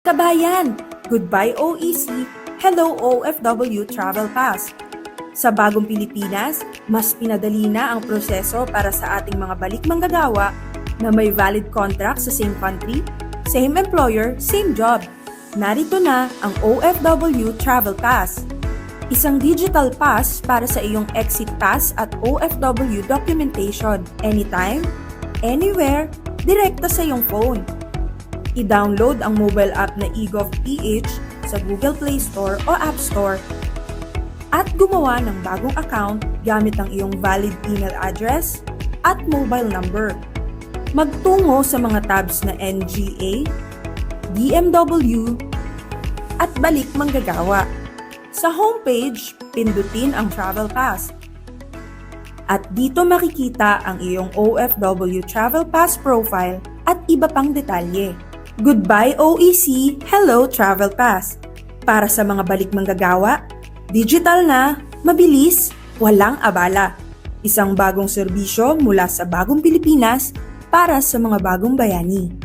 Kabayan, goodbye OEC, hello OFW Travel Pass. Sa bagong Pilipinas, mas pinadali na ang proseso para sa ating mga balik manggagawa na may valid contract sa same country, same employer, same job. Narito na ang OFW Travel Pass. Isang digital pass para sa iyong exit pass at OFW documentation anytime, anywhere, direkta sa iyong phone. I-download ang mobile app na eGovPH sa Google Play Store o App Store at gumawa ng bagong account gamit ang iyong valid email address at mobile number. Magtungo sa mga tabs na NGA, DMW, at balik manggagawa. Sa homepage, pindutin ang Travel Pass. At dito makikita ang iyong OFW Travel Pass profile at iba pang detalye. Goodbye OEC, hello Travel Pass. Para sa mga balik manggagawa, digital na, mabilis, walang abala. Isang bagong serbisyo mula sa bagong Pilipinas para sa mga bagong bayani.